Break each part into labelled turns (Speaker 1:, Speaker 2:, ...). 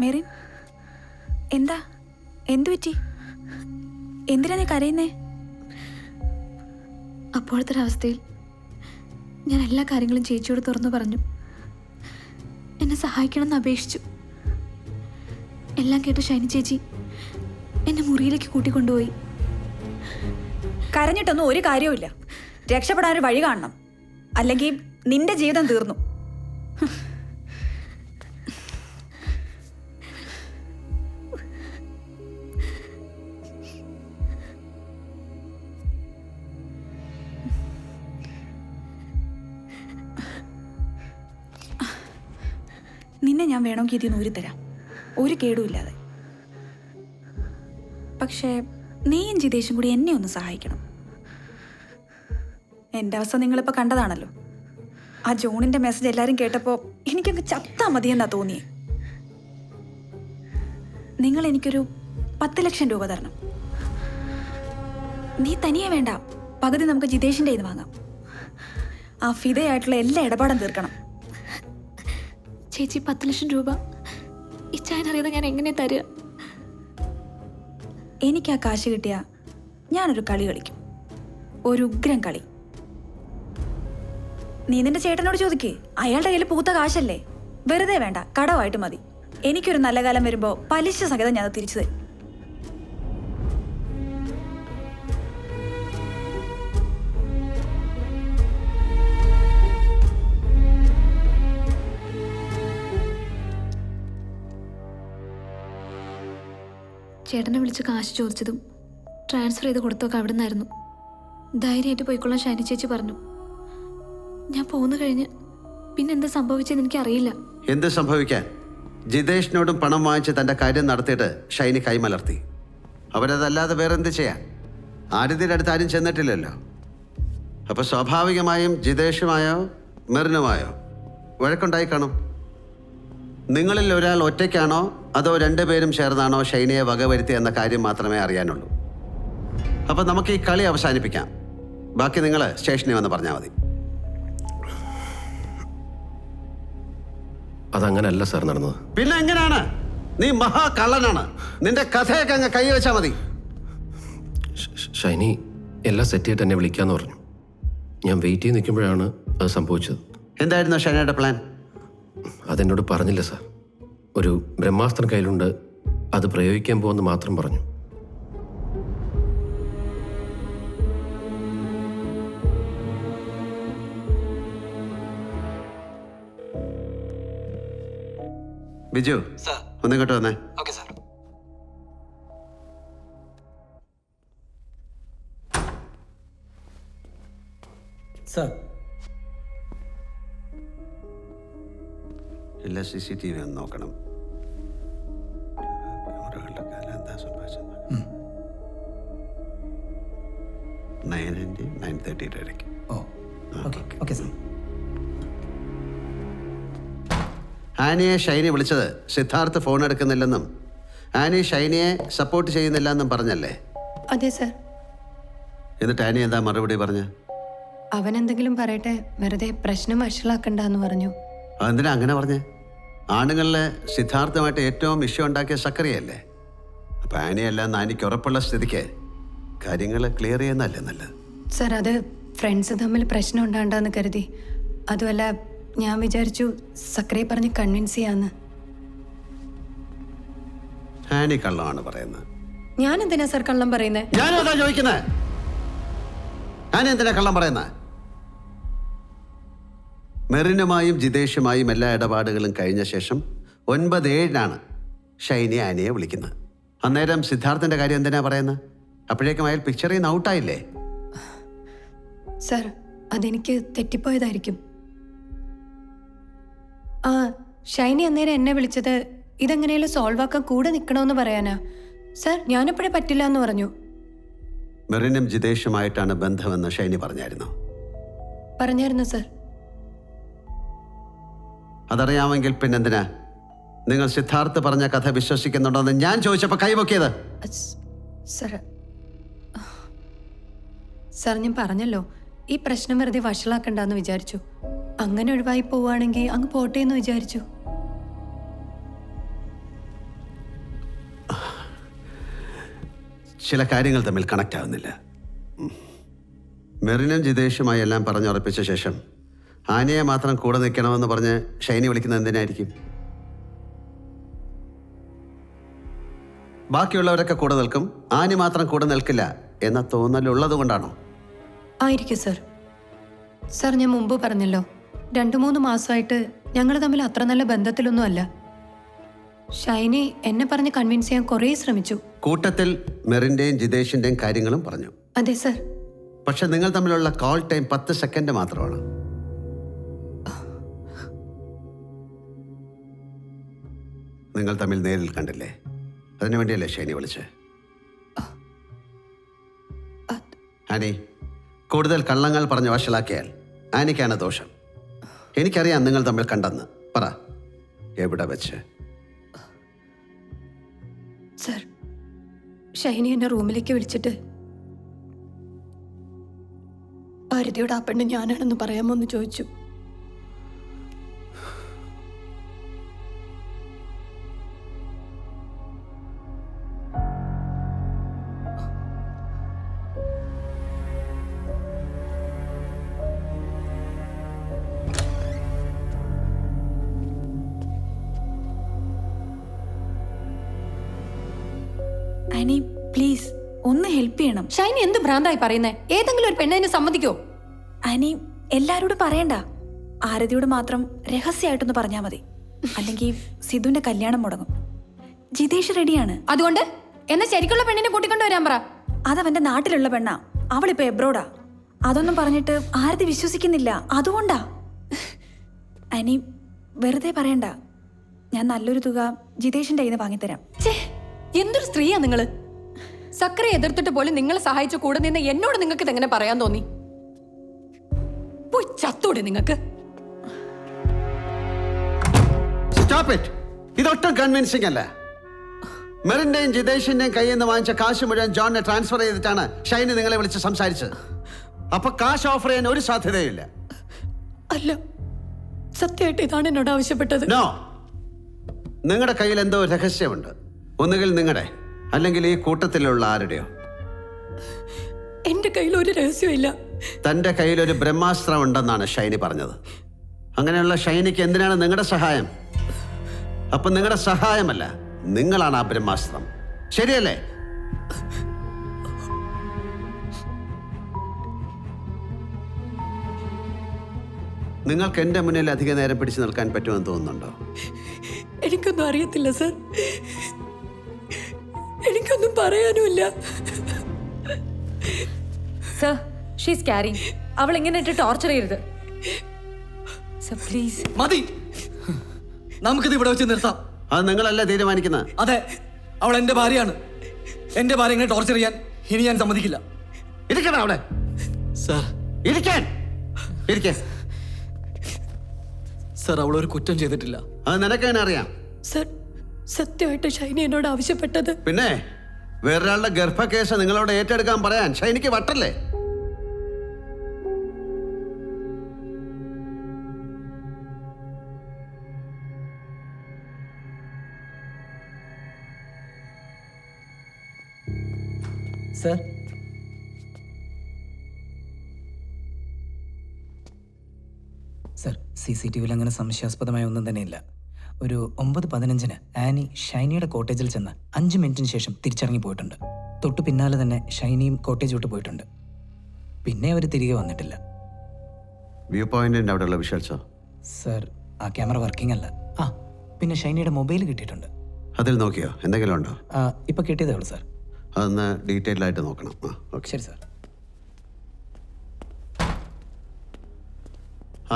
Speaker 1: മെറിൻ, എന്താ? എന്തു പറ്റി? എന്തിനാ നീ കരയുന്നേ?
Speaker 2: അപ്പോഴത്തെ ഒരവസ്ഥയിൽ ഞാൻ എല്ലാ കാര്യങ്ങളും ചേച്ചിയോട് തുറന്നു പറഞ്ഞു. എന്നെ സഹായിക്കണമെന്ന് അപേക്ഷിച്ചു. എല്ലാം കേട്ട ഷൈനി ചേച്ചി എന്നെ മുറിയിലേക്ക് കൂട്ടിക്കൊണ്ടുപോയി.
Speaker 1: കരഞ്ഞിട്ടൊന്നും ഒരു കാര്യവുമില്ല. രക്ഷപ്പെടാൻ ഒരു വഴി കാണണം, അല്ലെങ്കിൽ നിന്റെ ജീവിതം തീർന്നു. നിന്നെ ഞാൻ വേണമെങ്കിൽ ഇതിൽ നിന്ന് ഊരിത്തരാം, ഒരു കേടുമില്ലാതെ. പക്ഷേ നീയും ജിതേഷും കൂടി എന്നെ ഒന്ന് സഹായിക്കണം. എൻ്റെ അവസ്ഥ നിങ്ങളിപ്പോൾ കണ്ടതാണല്ലോ. ആ ജോണിൻ്റെ മെസ്സേജ് എല്ലാവരും കേട്ടപ്പോൾ എനിക്കങ്ങ് ചത്താ മതിയെന്നാ തോന്നിയേ. നിങ്ങൾ എനിക്കൊരു 10 ലക്ഷം രൂപ തരണം. നീ തനിയെ വേണ്ട, പകുതി നമുക്ക് ജിതേഷിൻ്റെ ഇത് വാങ്ങാം. ആ ഫിദയായിട്ടുള്ള എല്ലാ ഇടപാടും തീർക്കണം.
Speaker 2: ചേച്ചി 10 ലക്ഷം രൂപ ഇച്ചായനറിയാതെ ഞാൻ എങ്ങനെ തരിക?
Speaker 1: എനിക്ക് ആ കാശ് കിട്ടിയ ഞാനൊരു കളി കളിക്കും, ഒരു ഉഗ്രം കളി. നീ നിന്റെ ചേട്ടനോട് ചോദിക്കേ, അയാളുടെ കയ്യിൽ പൂത്ത കാശല്ലേ. വെറുതെ വേണ്ട, കടമായിട്ട് മതി. എനിക്കൊരു നല്ല കാലം വരുമ്പോൾ പലിശ സഹിതം ഞാൻ തിരിച്ചു തരും.
Speaker 2: ചേട്ടനെ വിളിച്ച് കാശ് ചോദിച്ചതും ട്രാൻസ്ഫർ ചെയ്ത് കൊടുത്തൊക്കെ അവിടെ നിന്നായിരുന്നു. ധൈര്യമായിട്ട് പോയിക്കൊള്ളാൻ ഷൈനി ചേച്ചി പറഞ്ഞു. ഞാൻ പോന്നു കഴിഞ്ഞ് പിന്നെ എന്താ സംഭവിച്ചതെന്ന് എനിക്കറിയില്ല.
Speaker 3: എന്ത് സംഭവിക്കാൻ? ജിതേഷിനോടും പണം വാങ്ങിച്ച് തൻ്റെ കാര്യം നടത്തിയിട്ട് ഷൈനി കൈമലർത്തി. അവരതല്ലാതെ വേറെന്ത് ചെയ്യാൻ? ആര്യത്തിൻ്റെ അടുത്ത് ആരും ചെന്നിട്ടില്ലല്ലോ. അപ്പോൾ സ്വാഭാവികമായും ജിതേഷുമായോ മെറിനുമായോ വഴക്കുണ്ടായി കാണും. നിങ്ങളിൽ ഒരാൾ ഒറ്റയ്ക്കാണോ അതോ രണ്ടുപേരും ചേർന്നാണോ ഷൈനിയെ വകവരുത്തി എന്ന കാര്യം മാത്രമേ അറിയാനുള്ളൂ. അപ്പം നമുക്ക് ഈ കളി അവസാനിപ്പിക്കാം. ബാക്കി നിങ്ങൾ സ്റ്റേഷനിൽ വന്ന് പറഞ്ഞാൽ മതി.
Speaker 4: അതങ്ങനല്ല സാർ നടന്നത്.
Speaker 3: പിന്നെ എങ്ങനെയാണ്? നീ മഹാകള്ളനാണ്. നിന്റെ കഥയൊക്കെ അങ്ങ് കൈവച്ചാൽ മതി.
Speaker 4: ഷൈനി എല്ലാം സെറ്റ് ചെയ്തിട്ട് എന്നെ വിളിക്കാന്ന് പറഞ്ഞു. ഞാൻ വെയിറ്റ് ചെയ്ത് നിൽക്കുമ്പോഴാണ് അത് സംഭവിച്ചത്.
Speaker 3: എന്തായിരുന്നു ഷൈനയുടെ പ്ലാൻ?
Speaker 4: അതെന്നോട് പറഞ്ഞില്ല സാർ. ഒരു ബ്രഹ്മാസ്ത്രം കയ്യിലുണ്ട്, അത് പ്രയോഗിക്കാൻ പോകുമെന്ന് മാത്രം പറഞ്ഞു.
Speaker 3: ബിജു, ഒന്നിങ്ങോട്ട് വന്നേ.
Speaker 5: Okay sir.
Speaker 6: സാർ,
Speaker 3: എല്ലാ CCTV ഒന്ന് നോക്കണം. എന്താ സംഭവിച്ചത്? 9 and 9:30 ഇടയ്ക്ക്.
Speaker 6: ഓ ഓക്കെ ഓക്കെ സാർ.
Speaker 3: ആനിയെ ഷൈനി വിളിച്ചത് സിദ്ധാർത്ഥ് ഫോൺ എടുക്കുന്നില്ലെന്നും ആനി ഷൈനിയെ സപ്പോർട്ട് ചെയ്യുന്നില്ല എന്നും പറഞ്ഞല്ലേ?
Speaker 7: അതെ സർ.
Speaker 3: എന്നിട്ട് ആനി എന്താ മറുപടി പറഞ്ഞ?
Speaker 7: അവൻ എന്തെങ്കിലും പറയട്ടെ, വെറുതെ പ്രശ്നം വഷളാക്കണ്ടെന്ന് പറഞ്ഞു.
Speaker 3: അതെന്തിനാ അങ്ങനെ പറഞ്ഞേ? ആണുങ്ങളിലെ സിദ്ധാർത്ഥമായിട്ട് ഏറ്റവും ഇഷ്യൂ ഉണ്ടാക്കിയ സക്കറിയല്ലേ? അപ്പം ആനിയല്ല നാനിക്ക് ഉറപ്പുള്ള സ്ഥിതിക്ക് കാര്യങ്ങൾ ക്ലിയർ ചെയ്യുന്നല്ലേ നല്ലത്?
Speaker 7: സർ, അത് ഫ്രണ്ട്സ് തമ്മിൽ പ്രശ്നം ഉണ്ടാണ്ടെന്ന് കരുതി. അതുമല്ല, ഞാൻ വിചാരിച്ചു സക്കറിയെ പറഞ്ഞ് കൺവിൻസ് ചെയ്യാന്ന്.
Speaker 3: ആനി കള്ളമാണ് പറയുന്നത്.
Speaker 7: ഞാൻ എന്തിനാ സർ കള്ളം പറയുന്നത്?
Speaker 3: ഞാനും അതാ ചോദിക്കുന്നത്. ആനി എന്തിനാ കള്ളം പറയുന്നത്? മെറിനുമായും ജിതേഷുമായും എല്ലാ ഇടപാടുകളും കഴിഞ്ഞ ശേഷം 9:07 ഷൈനി ആനിയെ വിളിക്കുന്നത്. അന്നേരം സിദ്ധാർത്ഥിന്റെ കാര്യം എന്തിനാ പറയുന്നത്? അപ്പോഴേക്കും അയാൾ പിക്ചറിൽ നിന്ന് ഔട്ടായില്ലേ?
Speaker 7: സർ, അതെനിക്ക് തെറ്റിപ്പോയതായിരിക്കും. ആ ഷൈനി അന്നേരം എന്നെ വിളിച്ചത് ഇതെങ്ങനെയാലും സോൾവ് ആക്കാൻ കൂടെ നിൽക്കണമെന്ന് പറയാനാ. സർ, ഞാനെപ്പോഴേ പറ്റില്ല എന്ന് പറഞ്ഞു.
Speaker 3: മെറിനും ജിതേഷുമായിട്ടാണ് ബന്ധമെന്ന് ഷൈനി
Speaker 7: പറഞ്ഞായിരുന്നു സർ.
Speaker 3: അതറിയാമെങ്കിൽ പിന്നെന്തിനാ നിങ്ങൾ സിദ്ധാർത്ഥ് പറഞ്ഞ കഥ വിശ്വസിക്കുന്നുണ്ടോന്ന് ഞാൻ ചോദിച്ചപ്പോൾ കൈവക്കിയത്?
Speaker 7: സർ, സർ, ഞാൻ പറഞ്ഞല്ലോ, ഈ പ്രശ്നം വെറുതെ വഷളാക്കണ്ടെന്ന് വിചാരിച്ചു. അങ്ങനെ ഒഴിവായി പോവുകയാണെങ്കിൽ അങ്ങ് പോട്ടെ എന്ന് വിചാരിച്ചു.
Speaker 3: ചില കാര്യങ്ങൾ തമ്മിൽ കണക്റ്റ് ആവുന്നില്ല. മെറിനും ജിതേഷുമായി എല്ലാം പറഞ്ഞുറപ്പിച്ച ശേഷം ആനയെ മാത്രം കൂടെ നിൽക്കണമെന്ന് പറഞ്ഞ് ഷൈനി വിളിക്കുന്നത് എന്തിനായിരിക്കും? ബാക്കിയുള്ളവരൊക്കെ കൂടെ നിൽക്കും, ആനി മാത്രം കൂടെ നിൽക്കില്ല എന്ന തോന്നലുള്ളത് കൊണ്ടാണോ?
Speaker 7: ആയിരിക്കും സർ. സർ, ഞാൻ മുമ്പ് പറഞ്ഞല്ലോ, 2-3 മാസമായിട്ട് ഞങ്ങൾ തമ്മിൽ അത്ര നല്ല ബന്ധത്തിലൊന്നും അല്ല. ഷൈനി എന്നെ പറഞ്ഞ് കൺവിൻസ് ചെയ്യാൻ കുറേ ശ്രമിച്ചു.
Speaker 3: കൂട്ടത്തിൽ മെറിന്റെയും ജിതേഷിന്റെയും കാര്യങ്ങളും പറഞ്ഞു.
Speaker 7: അതെ സർ.
Speaker 3: പക്ഷെ നിങ്ങൾ തമ്മിലുള്ള കോൾ ടൈം 10 സെക്കൻഡ് മാത്രമാണ്. നിങ്ങൾ തമ്മിൽ നേരിൽ കണ്ടില്ലേ? അതിനു വേണ്ടിയല്ലേ ഷൈനി വിളിച്ചേ? ആനി, കൂടുതൽ കള്ളങ്ങൾ പറഞ്ഞ് വഷളാക്കിയാൽ ആനിക്കാണ് ദോഷം. എനിക്കറിയാം നിങ്ങൾ തമ്മിൽ കണ്ടെന്ന്. പറ, എവിടെ വെച്ച്?
Speaker 7: സർ, ഷൈനി എന്നെ റൂമിലേക്ക് വിളിച്ചിട്ട് ഭാരതിയോട് ആ പെണ്ണ് ഞാനാണെന്ന് പറയാമോ എന്ന് ചോദിച്ചു.
Speaker 1: ആനി പ്ലീസ് ഒന്ന് ഹെൽപ്പ് ചെയ്യണം.
Speaker 7: ഷൈനി എന്ത് ഭ്രാന്തായി പറയുന്നേ? ഏതെങ്കിലും ഒരു പെണ്ണിനെ സമ്മതിക്കോ?
Speaker 1: ആനി എല്ലാരോടും പറയണ്ട, ആരതിയോട് മാത്രം രഹസ്യമായിട്ടൊന്ന് പറഞ്ഞാൽ മതി. അല്ലെങ്കിൽ സിധുവിന്റെ കല്യാണം മുടങ്ങും. ജിതേഷ് റെഡിയാണ്.
Speaker 7: അതുകൊണ്ട് എന്നാ ശരിക്കുള്ള പെണ്ണിനെ കൂട്ടിക്കൊണ്ട് വരാൻ പറ.
Speaker 1: അതവന്റെ നാട്ടിലുള്ള പെണ്ണാ, അവളിപ്പോ എബ്രോഡാ. അതൊന്നും പറഞ്ഞിട്ട് ആരതി വിശ്വസിക്കുന്നില്ല, അതുകൊണ്ടാ. ആനി വെറുതെ പറയണ്ട, ഞാൻ നല്ലൊരു തുക ജിതേഷിന്റെ കയ്യിൽ നിന്ന് വാങ്ങിത്തരാം.
Speaker 7: എന്തൊരു സ്ത്രീയാ നിങ്ങള്! സക്കറെ എതിർത്തിട്ട് പോലും നിങ്ങളെ സഹായിച്ച കൂടെ നിന്ന് എന്നോട് നിങ്ങൾക്ക് ഇതെങ്ങനെ പറയാൻ തോന്നി? പോയി ചത്തോടെ നിങ്ങൾക്ക്.
Speaker 3: Stop it. ഇതൊട്ടും കൺവിൻസിംഗ് അല്ല. മെറിന്റെയും ജിതേഷിന്റെയും കയ്യിൽ നിന്ന് വാങ്ങിച്ച കാശ് മുഴുവൻ ജോണിനെ ട്രാൻസ്ഫർ ചെയ്തിട്ടാണ് ഷൈനി നിങ്ങളെ വിളിച്ച് സംസാരിച്ചത്. അപ്പൊ കാശ് ഓഫർ ചെയ്യാൻ ഒരു സാധ്യതയില്ല.
Speaker 7: അല്ല, സത്യമായിട്ട് ഇതാണ് എന്നോട് ആവശ്യപ്പെട്ടത്.
Speaker 3: നോ, നിങ്ങളുടെ കയ്യിൽ എന്തോ രഹസ്യമുണ്ട്. ഒന്നുകിൽ നിങ്ങളുടെ, അല്ലെങ്കിൽ ഈ കൂട്ടത്തിലുള്ള ആരുടെയോ.
Speaker 7: എന്റെ കയ്യിൽ ഒരു രഹസ്യമില്ല.
Speaker 3: തന്റെ കയ്യിൽ ഒരു ബ്രഹ്മാസ്ത്രം ഉണ്ടെന്നാണ് ഷൈനി പറഞ്ഞത്. അങ്ങനെയുള്ള ഷൈനിക്ക് എന്തിനാണ് നിങ്ങളുടെ സഹായം? അപ്പൊ നിങ്ങളുടെ സഹായമല്ല, നിങ്ങളാണ് ആ ബ്രഹ്മാസ്ത്രം, ശരിയല്ലേ? നിങ്ങൾക്ക് എന്റെ മുന്നിൽ അധിക നേരം പിടിച്ചു നിൽക്കാൻ പറ്റുമെന്ന് തോന്നുന്നുണ്ടോ?
Speaker 7: എനിക്കൊന്നും അറിയത്തില്ല സർ. എനിക്കൊന്നും പറയാനുമില്ല.
Speaker 5: Sir, she's carrying. അവൾ ഇങ്ങനെ ഇട്ട് ടോർച്ചർ ചെയ്യരുത് സർ, പ്ലീസ്.
Speaker 8: മതി, നമുക്കിത് ഇവിടെ വെച്ച് നിർത്താം.
Speaker 3: അത് നിങ്ങളല്ലേ തീരുമാനിക്കുന്നത്?
Speaker 8: അതെ, അവൾ എന്റെ ഭാര്യയാണ്. എന്റെ ഭാര്യ ഇങ്ങനെ ടോർച്ചർ ചെയ്യാൻ ഇനി ഞാൻ സമ്മതിക്കില്ല.
Speaker 3: ഇരിക്കണം അവിടെ.
Speaker 8: സർ,
Speaker 3: ഇരിക്കാൻ. ഇരിക്കാൻ.
Speaker 8: സർ, അവളൊരു കുറ്റം ചെയ്തിട്ടില്ല.
Speaker 3: അത് നിനക്കെങ്ങനെ അറിയാം?
Speaker 7: സർ, സത്യമായിട്ട് ഷൈനി എന്നോട് ആവശ്യപ്പെട്ടത്.
Speaker 3: പിന്നെ വേറൊരാളുടെ ഗർഭക്കേസ് നിങ്ങളോട് ഏറ്റെടുക്കാൻ പറയാൻ ഷൈനിക്ക് വട്ടല്ലേ?
Speaker 6: സർ, സർ, CCTVയിൽ അങ്ങനെ സംശയാസ്പദമായ ഒന്നും തന്നെയില്ല. ഒരു 9:15 ആനി ഷൈനിയുടെ കോട്ടേജിൽ ചെന്ന് 5 മിനിറ്റിന് ശേഷം തിരിച്ചിറങ്ങി പോയിട്ടുണ്ട്. തൊട്ടു പിന്നാലെ തന്നെ ഷൈനിയും കോട്ടേജ് വിട്ട് പോയിട്ടുണ്ട്. പിന്നെ അവർ തിരികെ വന്നിട്ടില്ല.
Speaker 3: വ്യൂ പോയിന്റിന്റെ അവിടെയുള്ള വിഷ്വൽസോ?
Speaker 6: സർ, ആ ക്യാമറ വർക്കിംഗ് അല്ല. ആ, പിന്നെ ഷൈനിയുടെ മൊബൈൽ കിട്ടിയിട്ടുണ്ട്.
Speaker 3: അതിൽ നോക്കിയോ? എന്തെങ്കിലും ഉണ്ടോ?
Speaker 6: ഇപ്പം കിട്ടിയതേ ഉള്ളൂ സർ.
Speaker 3: അതൊന്ന് ഡീറ്റെയിൽ ആയിട്ട് നോക്കണം. ഓക്കെ,
Speaker 6: ശരി സർ.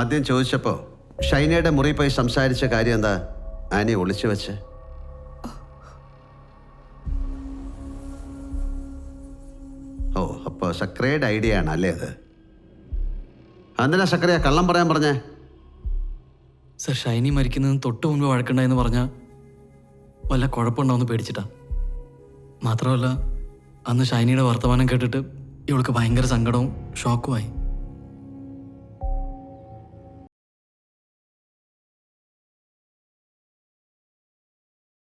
Speaker 3: ആദ്യം ചോദിച്ചപ്പോൾ ഷൈനയുടെ മുറി പോയി സംസാരിച്ച കാര്യം എന്താ ആനി ഒളിച്ചു വെച്ച്? ഓ, അപ്പോൾ സക്രയുടെ ഐഡിയ ആണ് അല്ലേ അത്? എന്തിനാ സക്രയ കള്ളം പറയാൻ പറഞ്ഞേ?
Speaker 8: സർ, ഷൈനി മരിക്കുന്നതിന് തൊട്ട് മുൻപ് വഴക്കുണ്ടായെന്ന് പറഞ്ഞാൽ വല്ല കുഴപ്പമുണ്ടാവുമെന്ന് പേടിച്ചിട്ടാ. മാത്രമല്ല, അന്ന് ഷൈനിയുടെ വർത്തമാനം കേട്ടിട്ട് ഇവൾക്ക് ഭയങ്കര സങ്കടവും ഷോക്കുമായി.